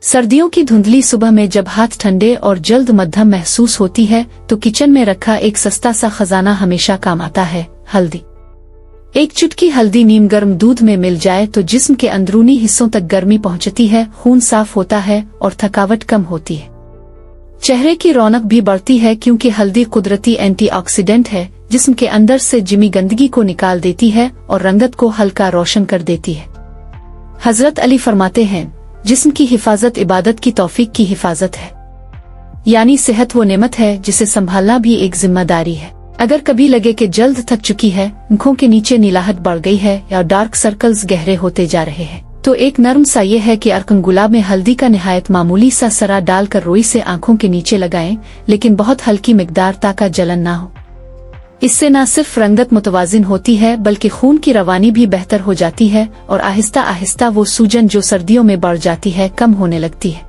सर्दियों की धुंधली सुबह में जब हाथ ठंडे और जल्द मध्यम महसूस होती है तो किचन में रखा एक सस्ता सा खजाना हमेशा काम आता है, हल्दी। एक चुटकी हल्दी नीम गर्म दूध में मिल जाए तो जिस्म के अंदरूनी हिस्सों तक गर्मी पहुंचती है, खून साफ होता है और थकावट कम होती है। चेहरे की रौनक भी बढ़ती है क्योंकि हल्दी कुदरती एंटीऑक्सीडेंट है, जिस्म के अंदर से जिमी गंदगी को निकाल देती है और रंगत को हल्का रोशन कर देती है। हजरत अली फरमाते हैं, जिस्म की हिफाजत इबादत की तौफीक की हिफाजत है, यानी सेहत वो नेमत है जिसे संभालना भी एक जिम्मेदारी है। अगर कभी लगे कि जल्द थक चुकी है, आंखों के नीचे नीलाहट बढ़ गई है या डार्क सर्कल्स गहरे होते जा रहे हैं, तो एक नरम सा ये है कि अरकन गुलाब में हल्दी का निहायत मामूली सा सरा डालकर रोई से आंखों के नीचे लगाएं, लेकिन बहुत हल्की मिकदार ताकि जलन ना हो। इससे न सिर्फ रंगत मुतवाजिन होती है बल्कि खून की रवानी भी बेहतर हो जाती है और आहिस्ता आहिस्ता वो सूजन जो सर्दियों में बढ़ जाती है कम होने लगती है।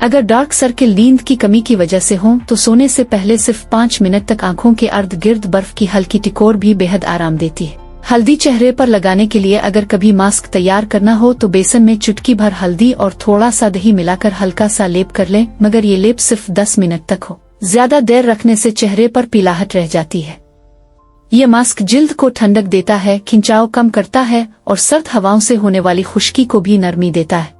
अगर डार्क सर्किल नींद की कमी की वजह से हो तो सोने से पहले सिर्फ 5 मिनट तक आंखों के अर्द गिर्द बर्फ की हल्की टिकोर भी बेहद आराम देती है। हल्दी चेहरे पर लगाने के लिए अगर कभी मास्क तैयार करना हो तो बेसन में चुटकी भर हल्दी और थोड़ा सा दही मिलाकर हल्का सा लेप कर लें, मगर ये लेप सिर्फ 10 मिनट तक हो। ज्यादा देर रखने से चेहरे पर पीलाहट रह जाती है। ये मास्क जिल्द को ठंडक देता है, खिंचाव कम करता है और सर्द हवाओं से होने वाली खुश्की को भी नरमी देता है।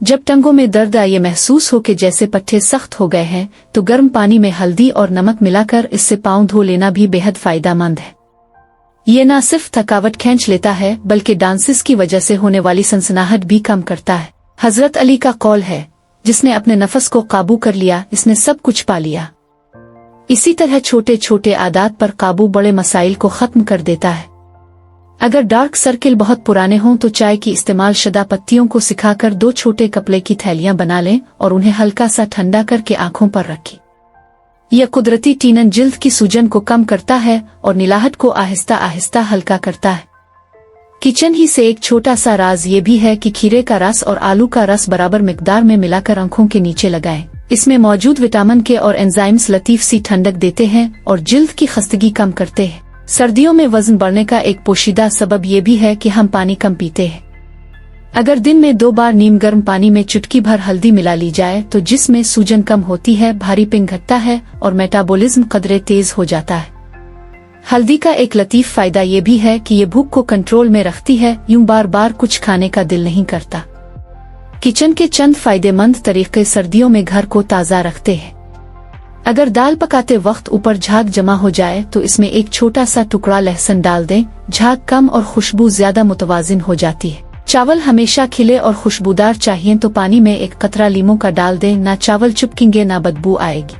जब टंगों में दर्द आए महसूस हो कि जैसे पट्टे सख्त हो गए हैं तो गर्म पानी में हल्दी और नमक मिलाकर इससे पाँव धो लेना भी बेहद फायदेमंद है। ये न सिर्फ थकावट खींच लेता है बल्कि डांसिस की वजह से होने वाली सनसनाहट भी कम करता है। हजरत अली का कौल है, जिसने अपने नफस को काबू कर लिया इसने सब कुछ पा लिया। इसी तरह छोटे छोटे आदात पर काबू बड़े मसाइल को खत्म कर देता है। अगर डार्क सर्किल बहुत पुराने हों तो चाय की इस्तेमाल शुदा पत्तियों को सिखाकर 2 छोटे कपड़े की थैलियां बना लें और उन्हें हल्का सा ठंडा करके आंखों पर रखें। यह कुदरती टीनन जिल्द की सूजन को कम करता है और नीलाहट को आहिस्ता आहिस्ता हल्का करता है। किचन ही से एक छोटा सा राज ये भी है कि खीरे का रस और आलू का रस बराबर मिकदार में मिलाकर आंखों के नीचे लगाएं। इसमें मौजूद विटामिन के और एंजाइम्स लतीफ सी ठंडक देते हैं और जिल्द की खस्तगी कम करते हैं। सर्दियों में वजन बढ़ने का एक पोशीदा सबब ये भी है कि हम पानी कम पीते हैं। अगर दिन में 2 बार नीम गर्म पानी में चुटकी भर हल्दी मिला ली जाए तो जिसमें सूजन कम होती है, भारीपन घटता है और मेटाबॉलिज्म कदरे तेज हो जाता है। हल्दी का एक लतीफ फायदा ये भी है कि ये भूख को कंट्रोल में रखती है, यूं बार बार कुछ खाने का दिल नहीं करता। किचन के चंद फायदेमंद तरीके सर्दियों में घर को ताज़ा रखते हैं। अगर दाल पकाते वक्त ऊपर झाग जमा हो जाए तो इसमें एक छोटा सा टुकड़ा लहसुन डाल दें, झाग कम और खुशबू ज्यादा मुतवाजिन हो जाती है। चावल हमेशा खिले और खुशबूदार चाहिए तो पानी में एक कतरा लीमू का डाल दें, ना चावल चिपकेंगे ना बदबू आएगी।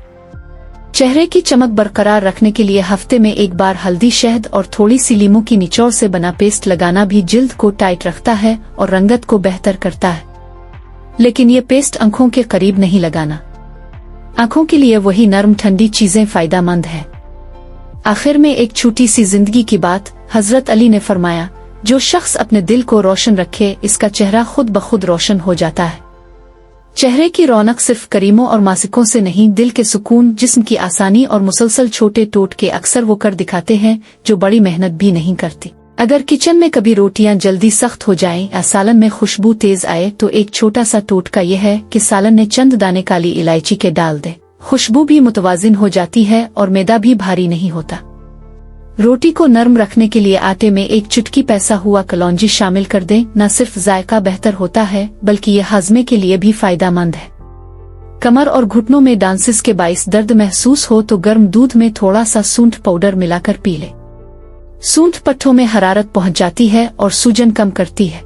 चेहरे की चमक बरकरार रखने के लिए हफ्ते में 1 बार हल्दी, शहद और थोड़ी सी लीमू की निचोड़ से बना पेस्ट लगाना भी जिल्द को टाइट रखता है और रंगत को बेहतर करता है। लेकिन ये पेस्ट आंखों के करीब नहीं लगाना। आंखों के लिए वही नरम ठंडी चीजें फायदेमंद है। आखिर में एक छोटी सी जिंदगी की बात, हजरत अली ने फरमाया, जो शख्स अपने दिल को रोशन रखे इसका चेहरा खुद ब खुद रोशन हो जाता है। चेहरे की रौनक सिर्फ करीमों और मासिकों से नहीं, दिल के सुकून, जिस्म की आसानी और मुसलसल छोटे टोटके अक्सर वो कर दिखाते हैं जो बड़ी मेहनत भी नहीं करती। अगर किचन में कभी रोटियां जल्दी सख्त हो जाएं या सालन में खुशबू तेज आए तो एक छोटा सा टोटका यह है कि सालन में चंद दाने काली इलायची के डाल दें। खुशबू भी मुतवाजिन हो जाती है और मैदा भी भारी नहीं होता। रोटी को नरम रखने के लिए आटे में एक चुटकी पैसा हुआ कलौंजी शामिल कर दें। न सिर्फ जायका बेहतर होता है बल्कि ये हाजमे के लिए भी फायदेमंद है। कमर और घुटनों में डांसिस के बाइस दर्द महसूस हो तो गर्म दूध में थोड़ा सा सूंठ पाउडर मिलाकर पी ले। सूंठ पट्टों में हरारत पहुंच जाती है और सूजन कम करती है।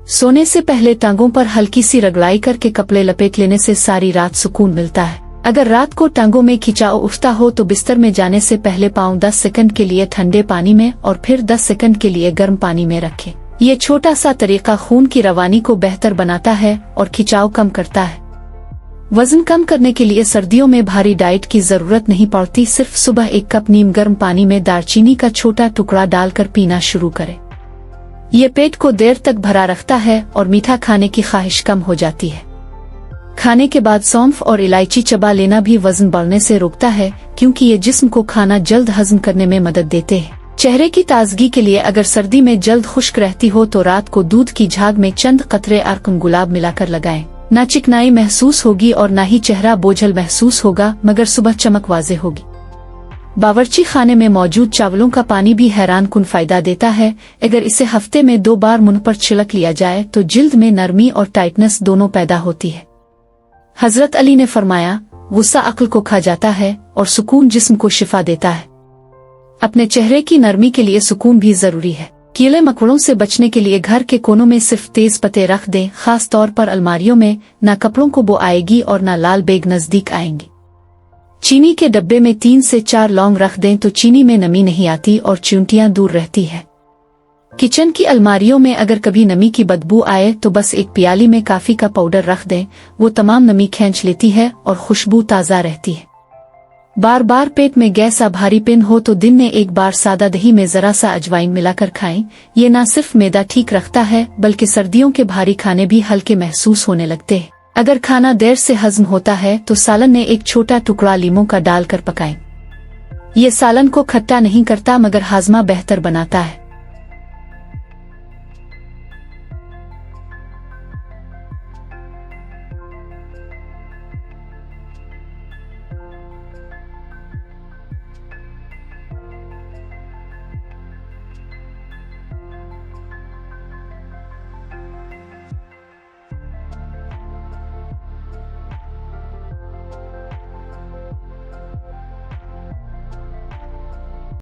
सोने से पहले टांगों पर हल्की सी रगड़ाई करके कपड़े लपेट लेने से सारी रात सुकून मिलता है। अगर रात को टांगों में खिंचाव उठता हो तो बिस्तर में जाने से पहले पाँव 10 सेकंड के लिए ठंडे पानी में और फिर 10 सेकंड के लिए गर्म पानी में रखें। ये छोटा सा तरीका खून की रवानी को बेहतर बनाता है और खिंचाव कम करता है। वजन कम करने के लिए सर्दियों में भारी डाइट की जरूरत नहीं पड़ती। सिर्फ सुबह 1 कप नीम गर्म पानी में दालचीनी का छोटा टुकड़ा डालकर पीना शुरू करें। ये पेट को देर तक भरा रखता है और मीठा खाने की ख्वाहिश कम हो जाती है। खाने के बाद सौंफ और इलायची चबा लेना भी वजन बढ़ने से रोकता है, क्योंकि ये जिस्म को खाना जल्द हजम करने में मदद देते हैं। चेहरे की ताजगी के लिए अगर सर्दी में जल्द खुश्क रहती हो तो रात को दूध की झाग में चंद कतरे अरकन गुलाब मिलाकर लगाएं। ना चिकनाई महसूस होगी और ना ही चेहरा बोझल महसूस होगा, मगर सुबह चमक वाज़ेह होगी। बावर्ची खाने में मौजूद चावलों का पानी भी हैरान कुन फायदा देता है। अगर इसे हफ्ते में 2 बार मुंह पर छिड़क लिया जाए तो जिल्द में नरमी और टाइटनेस दोनों पैदा होती है। हजरत अली ने फरमाया, गुस्सा अक्ल को खा जाता है और सुकून जिस्म को शिफा देता है। अपने चेहरे की नरमी के लिए सुकून भी जरूरी है। कीड़े मकोड़ों से बचने के लिए घर के कोनों में सिर्फ तेज पत्ते रख दें, खास तौर पर अलमारियों में। ना कपड़ों को बो आएगी और ना लाल बेग नजदीक आएंगी। चीनी के डब्बे में 3 से 4 लौंग रख दें तो चीनी में नमी नहीं आती और चींटियां दूर रहती है। किचन की अलमारियों में अगर कभी नमी की बदबू आए तो बस एक प्याली में काफी का पाउडर रख दें, वो तमाम नमी खींच लेती है और खुशबू ताज़ा रहती है। बार बार पेट में गैस या भारीपन हो तो दिन में एक बार सादा दही में जरा सा अजवाइन मिलाकर खाएं। ये न सिर्फ मैदा ठीक रखता है बल्कि सर्दियों के भारी खाने भी हल्के महसूस होने लगते हैं। अगर खाना देर से हजम होता है तो सालन में एक छोटा टुकड़ा लीमों का डालकर पकाएं। ये सालन को खट्टा नहीं करता मगर हाजमा बेहतर बनाता है।